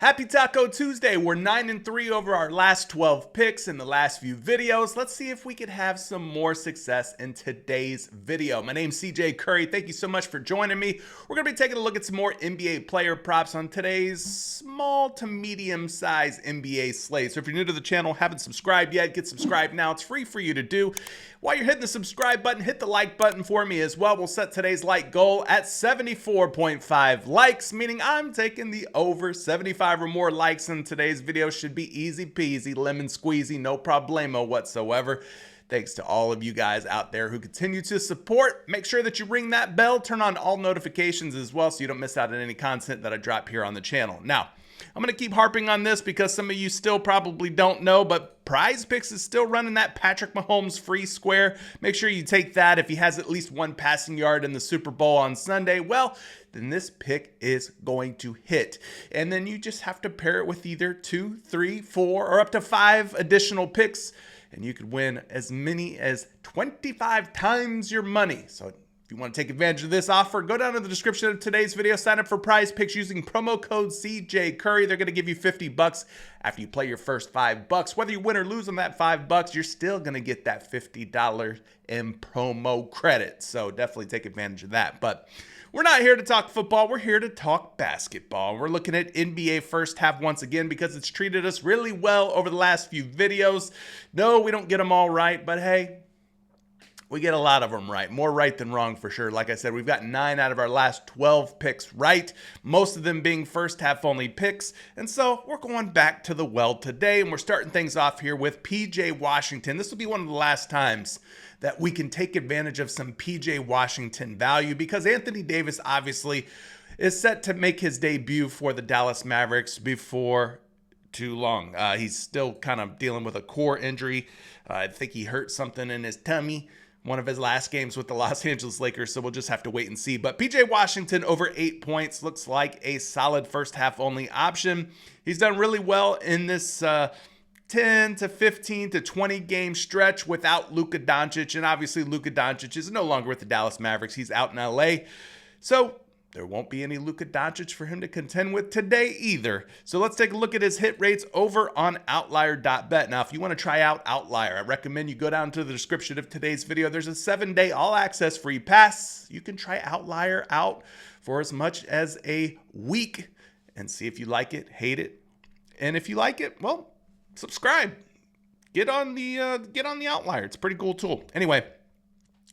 Happy Taco Tuesday. We're 9-3 over our last 12 picks in the last few videos. Let's see if we could have some more success in today's video. My name's CJ Curry. Thank you so much for joining me. We're going to be taking a look at some more NBA player props on today's small to medium size NBA slate. So if you're new to the channel, haven't subscribed yet, get subscribed now. It's free for you to do. While you're hitting the subscribe button, hit the like button for me as well. We'll set today's like goal at 74.5 likes, meaning I'm taking the over 75 or more likes in today's video. Should be easy peasy, lemon squeezy, no problemo whatsoever. Thanks to all of you guys out there who continue to support. Make sure that you ring that bell, turn on all notifications as well so you don't miss out on any content that I drop here on the channel. Now, I'm going to keep harping on this because some of you still probably don't know, but PrizePicks is still running that Patrick Mahomes free square. Make sure you take that. If he has at least one passing yard in the Super Bowl on Sunday, well, then this pick is going to hit. And then you just have to pair it with either 2, 3, 4, or up to 5 additional picks, and you could win as many as 25 times your money. So if you want to take advantage of this offer, go down to the description of today's video, sign up for PrizePicks using promo code CJ Curry. They're going to give you $50 after you play your first $5. Whether you win or lose on that $5, you're still going to get that $50 in promo credit. So definitely take advantage of that. But we're not here to talk football. We're here to talk basketball. We're looking at NBA first half once again because it's treated us really well over the last few videos. No, we don't get them all right, but hey, we get a lot of them right. More right than wrong for sure. Like I said, we've got 9 out of our last 12 picks right, most of them being first half only picks. And so we're going back to the well today, and we're starting things off here with PJ Washington. This will be one of the last times that we can take advantage of some PJ Washington value because Anthony Davis obviously is set to make his debut for the Dallas Mavericks before too long. He's still kind of dealing with a core injury. I think he hurt something in his tummy one of his last games with the Los Angeles Lakers, so we'll just have to wait and see. But PJ Washington over 8 points looks like a solid first half only option. He's done really well in this 10 to 15 to 20 game stretch without Luka Doncic, and obviously Luka Doncic is no longer with the Dallas Mavericks. He's out in LA, so there won't be any Luka Doncic for him to contend with today either. So let's take a look at his hit rates over on Outlier.bet. Now, if you want to try out Outlier, I recommend you go down to the description of today's video. There's a 7-day all-access free pass. You can try Outlier out for as much as a week and see if you like it, hate it. And if you like it, well, subscribe. Get on the Outlier. It's a pretty cool tool. Anyway,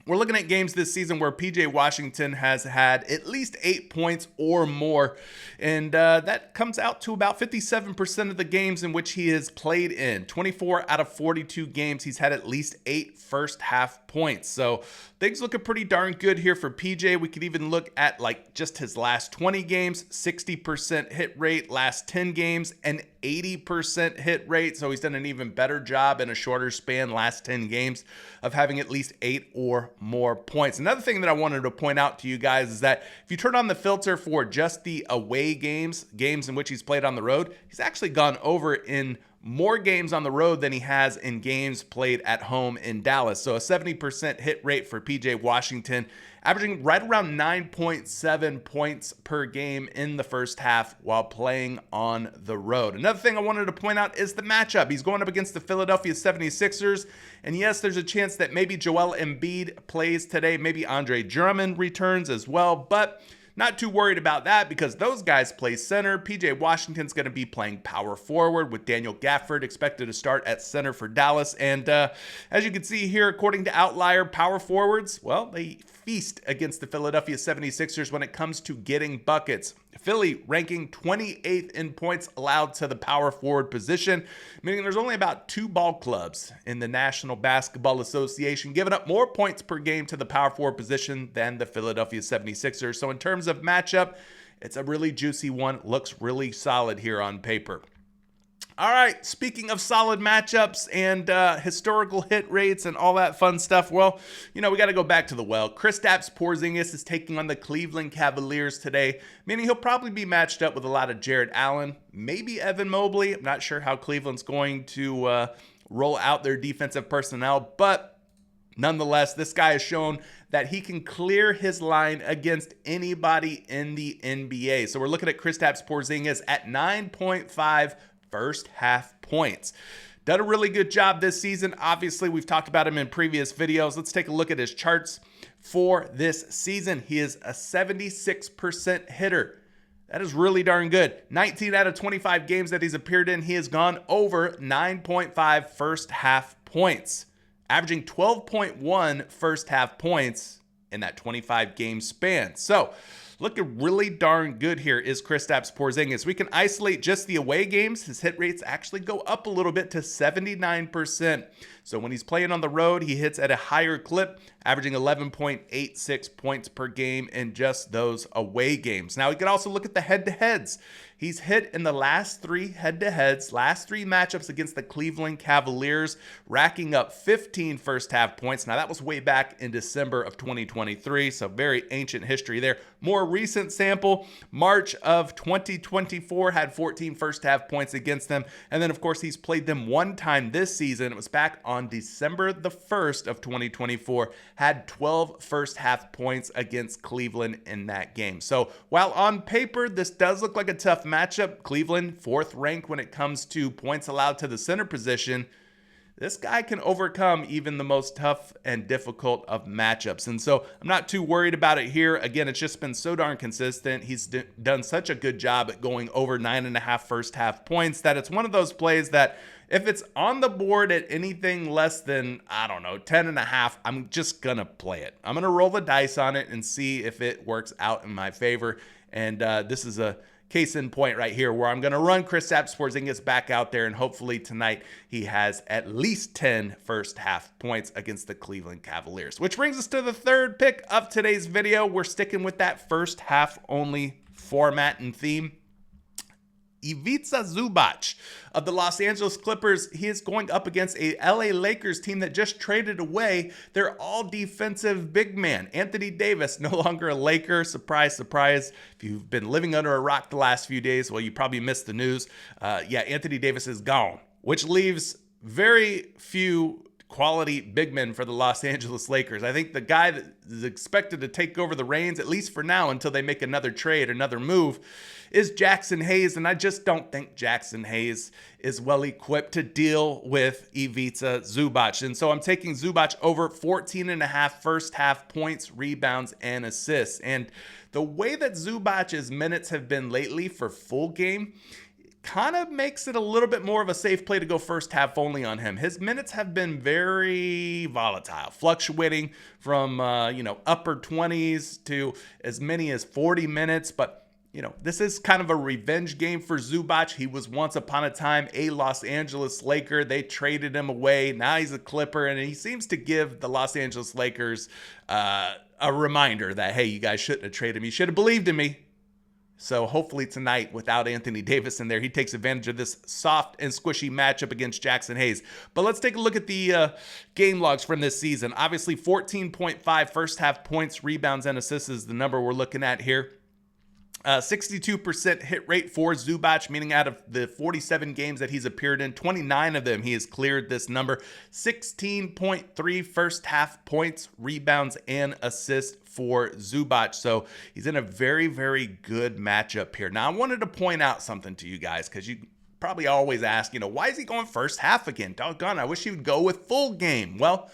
we're looking at games this season where PJ Washington has had at least 8 points or more, and that comes out to about 57% of the games in which he has played in. 24 out of 42 games, he's had at least 8 first half points. So things looking pretty darn good here for PJ. We could even look at like just his last 20 games, 60% hit rate, last 10 games, an 80% hit rate. So he's done an even better job in a shorter span, last 10 games, of having at least 8 or more points. Another thing that I wanted to point out to you guys is that if you turn on the filter for just the away games in which he's played on the road, he's actually gone over in more games on the road than he has in games played at home in Dallas. So a 70% hit rate for PJ Washington, averaging right around 9.7 points per game in the first half while playing on the road. Another thing I wanted to point out is the matchup. He's going up against the Philadelphia 76ers. And yes, there's a chance that maybe Joel Embiid plays today. Maybe Andre Drummond returns as well. But not too worried about that because those guys play center. PJ Washington's going to be playing power forward with Daniel Gafford expected to start at center for Dallas. And as you can see here, according to Outlier, power forwards, well, they feast against the Philadelphia 76ers when it comes to getting buckets. Philly ranking 28th in points allowed to the power forward position, meaning there's only about 2 ball clubs in the National Basketball Association giving up more points per game to the power forward position than the Philadelphia 76ers. So in terms of matchup, it's a really juicy one. Looks really solid here on paper. All right, speaking of solid matchups and historical hit rates and all that fun stuff, well, we got to go back to the well. Kristaps Porzingis is taking on the Cleveland Cavaliers today, meaning he'll probably be matched up with a lot of Jared Allen, maybe Evan Mobley. I'm not sure how Cleveland's going to roll out their defensive personnel, but Nonetheless, this guy has shown that he can clear his line against anybody in the NBA. So we're looking at Kristaps Porzingis at 9.5 first half points. Done a really good job this season. Obviously, we've talked about him in previous videos. Let's take a look at his charts for this season. He is a 76% hitter. That is really darn good. 19 out of 25 games that he's appeared in, he has gone over 9.5 first half points, averaging 12.1 first half points in that 25 game span. So looking really darn good here is Kristaps Porzingis. We can isolate just the away games. His hit rates actually go up a little bit to 79%. So when he's playing on the road, he hits at a higher clip, averaging 11.86 points per game in just those away games. Now we can also look at the head-to-heads. He's hit in the last three head-to-heads, last three matchups against the Cleveland Cavaliers, racking up 15 first half points. Now that was way back in December of 2023, so very ancient history there. More recent sample, March of 2024, had 14 first half points against them. And then of course he's played them one time this season. It was back on December the 1st of 2024, had 12 first half points against Cleveland in that game. So while on paper, this does look like a tough matchup, Cleveland, 4th ranked when it comes to points allowed to the center position, this guy can overcome even the most tough and difficult of matchups. And so I'm not too worried about it here. Again, it's just been so darn consistent. He's done such a good job at going over 9.5 first half points that it's one of those plays that if it's on the board at anything less than, 10.5, I'm just going to play it. I'm going to roll the dice on it and see if it works out in my favor. And this is a case in point right here where I'm going to run Kristaps Porzingis back out there, and hopefully tonight he has at least 10 first half points against the Cleveland Cavaliers. Which brings us to the third pick of today's video. We're sticking with that first half only format and theme. Ivica Zubac of the Los Angeles Clippers. He is going up against a LA Lakers team that just traded away their all defensive big man, Anthony Davis, no longer a Laker. Surprise, surprise. If you've been living under a rock the last few days, well, you probably missed the news. Anthony Davis is gone, which leaves very few quality big men for the Los Angeles Lakers. I think the guy that is expected to take over the reins, at least for now, until they make another trade, another move, is Jackson Hayes. And I just don't think Jackson Hayes is well equipped to deal with Ivica Zubac. And so I'm taking Zubac over 14.5 first half points, rebounds, and assists. And the way that Zubac's minutes have been lately for full game kind of makes it a little bit more of a safe play to go first half only on him. His minutes have been very volatile, fluctuating from upper 20s to as many as 40 minutes. But this is kind of a revenge game for Zubac. He was once upon a time a Los Angeles Laker. They traded him away. Now he's a Clipper, and he seems to give the Los Angeles Lakers a reminder that, hey, you guys shouldn't have traded me. You should have believed in me. So hopefully tonight, without Anthony Davis in there, he takes advantage of this soft and squishy matchup against Jackson Hayes. But let's take a look at the game logs from this season. Obviously, 14.5 first half points, rebounds, and assists is the number we're looking at here. 62% hit rate for Zubac, meaning out of the 47 games that he's appeared in, 29 of them he has cleared this number. 16.3 first half points, rebounds, and assists for Zubac. So he's in a very, very good matchup here. Now, I wanted to point out something to you guys, because you probably always ask, why is he going first half again? Doggone, I wish he would go with full game. Well,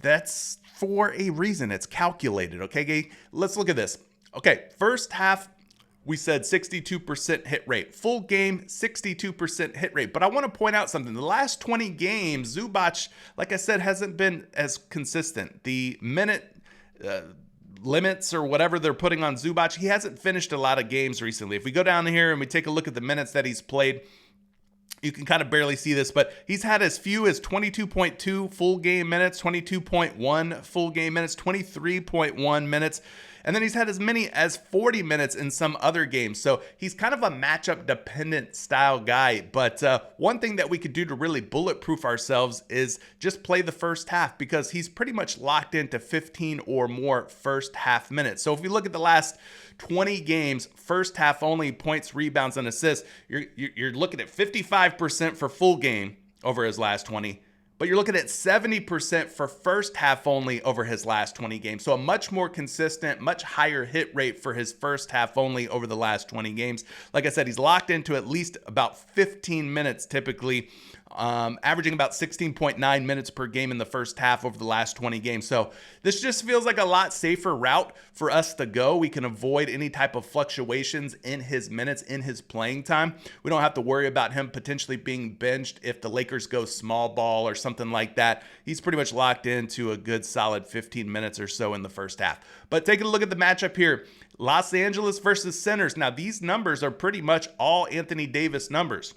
that's for a reason. It's calculated, okay? Let's look at this. Okay, first half, we said 62% hit rate. Full game, 62% hit rate. But I want to point out something. The last 20 games, Zubac, like I said, hasn't been as consistent. The minute limits or whatever they're putting on Zubac, he hasn't finished a lot of games recently. If we go down here and we take a look at the minutes that he's played, you can kind of barely see this, but he's had as few as 22.2 full game minutes, 22.1 full game minutes, 23.1 minutes. And then he's had as many as 40 minutes in some other games. So he's kind of a matchup dependent style guy. But one thing that we could do to really bulletproof ourselves is just play the first half, because he's pretty much locked into 15 or more first half minutes. So if we look at the last 20 games, first half only, points, rebounds, and assists, you're looking at 55% for full game over his last 20. but you're looking at 70% for first half only over his last 20 games. So a much more consistent, much higher hit rate for his first half only over the last 20 games. Like I said, he's locked into at least about 15 minutes typically, averaging about 16.9 minutes per game in the first half over the last 20 games. So this just feels like a lot safer route for us to go. We can avoid any type of fluctuations in his minutes, in his playing time. We don't have to worry about him potentially being benched if the Lakers go small ball or something like that. He's pretty much locked into a good solid 15 minutes or so in the first half. But taking a look at the matchup here, Los Angeles versus centers. Now these numbers are pretty much all Anthony Davis numbers.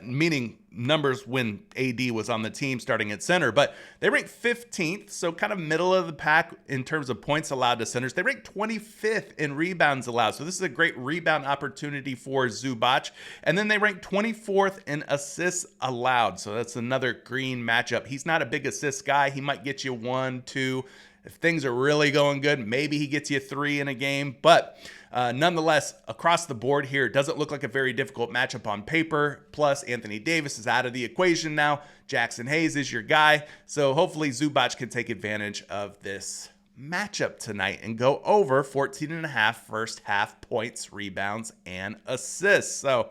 Meaning numbers when AD was on the team starting at center, but they ranked 15th, so kind of middle of the pack in terms of points allowed to centers. They ranked 25th in rebounds allowed, so this is a great rebound opportunity for Zubac. And then they ranked 24th in assists allowed, so that's another green matchup. He's not a big assist guy. He might get you 1, 2. If things are really going good, maybe he gets you 3 in a game. But nonetheless, across the board here, it doesn't look like a very difficult matchup on paper. Plus, Anthony Davis is out of the equation now. Jackson Hayes is your guy. So hopefully Zubac can take advantage of this matchup tonight and go over 14.5 first half points, rebounds, and assists. So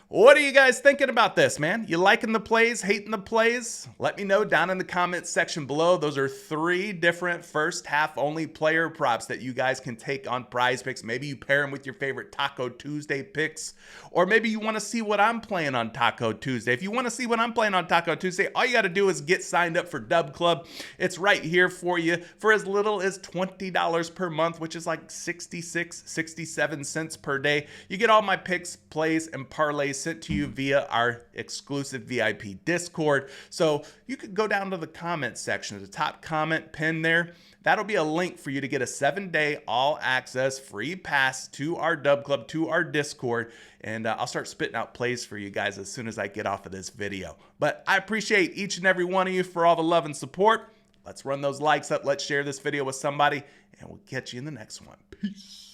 what are you guys thinking about this, man? You liking the plays, hating the plays? Let me know down in the comments section below. Those are 3 different first half only player props that you guys can take on PrizePicks. Maybe you pair them with your favorite Taco Tuesday picks, or maybe you want to see what I'm playing on Taco Tuesday. If you want to see what I'm playing on Taco Tuesday, all you got to do is get signed up for Dub Club. It's right here for you for as little as $20 per month, which is like 66, 67 cents per day. You get all my picks, plays, and parlays sent to you via our exclusive VIP Discord. So you could go down to the comment section, the top comment pin there. That'll be a link for you to get a 7-day all access free pass to our Dub Club, to our Discord. And I'll start spitting out plays for you guys as soon as I get off of this video. But I appreciate each and every one of you for all the love and support. Let's run those likes up. Let's share this video with somebody, and we'll catch you in the next one. Peace.